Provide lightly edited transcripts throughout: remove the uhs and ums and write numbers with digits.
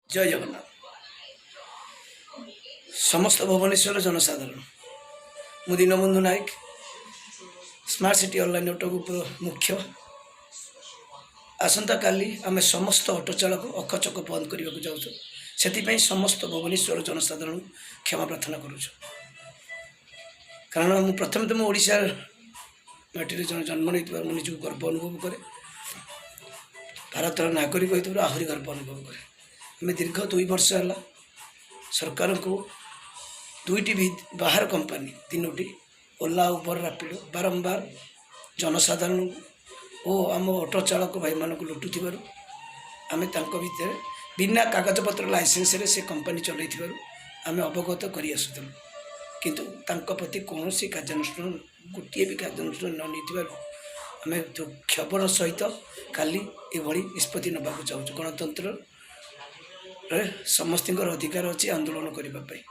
जय जगन्नाथ। समस्त भुवनेश्वर जनसाधारण मु दीनबंधु नायक स्मार्ट सिटी ऑनलाइन नेटवर्क मुख्य। आसंता काली आम समस्त ऑटो चालक अखचक बंद करने को जाऊँ से समस्त भुवनेश्वर जनसाधारण क्षमा प्रार्थना करुँ। कारण मुझे प्रथम तो मुझा माटी जन्म नहीं निज गर्व अनुभव करे। भारतर नागरिक होता आहरी गर्व अनुभव करे। आम दीर्घ 2 वर्ष है सरकार को दुईटी भी बाहर कंपनी 3टी ओला उबर रापिडो बारंबार जनसाधारण और आम ऑटो चालक भाई मान लुटुवर आम भितर बिना कागज पत्र लाइसेंस रे से कंपनी चल आम अवगत कर आसुलु किंतु प्रति कौन कार्यानुष्ठान गोटे भी कार्यानुष्ठान न नहीं आम क्षोभर सहित काली एभली निष्पत्ति नवाक चाहूँ। गणतंत्र समस्त अधिकार अच्छी आंदोलन करने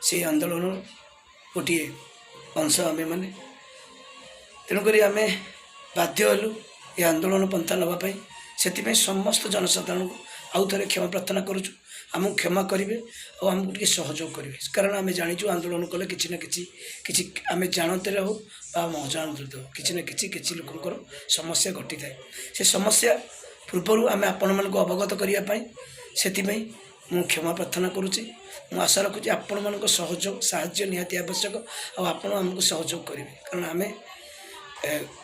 से आंदोलन गोटे अंश आमे मैंने तेणुक आम बाध्य हलु ये आंदोलन पंथा नापी से समस्त जनसाधारण आउ थे क्षमा प्रार्थना करुचु। आमको क्षमा करेंगे और आमको टे सहयोग करेंगे कारण आम जाचु आंदोलन कले कि ना कि आम जानते हो अजाणते हो कि किसी लोकंर समस्या घटी थाए से समस्या पूर्वर आम आपण मान अवगत करने से मु क्षमा प्रार्थना करुच्ची। मु आशा रखुच्छी आपण मान सहयोग साहाय्य निहाती आवश्यक आपण आमको सहयोग करेंगे कारण आम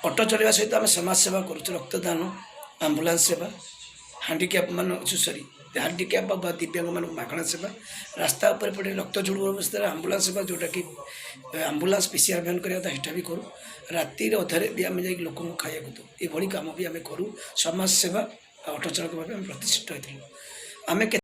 ऑटो चलवा सहित आम समाज सेवा करुँ रक्तदान आम्बुलांस सेवा हांडिक्याप मान सॉरी हांडिक्याप दिव्यांग मान मागणा सेवा रास्ता उपर पड़े रक्त जोड़ अवस्था आम्बुलांस सेवा जोटा कि आम्बुलांस पीसीआर भ्यान करता भी करूँ राति अधरे भी आम जा लोक खाया दू ये कम भी आम करूँ समाज सेवा ऑटो चालक भाव प्रतिष्ठित होती आम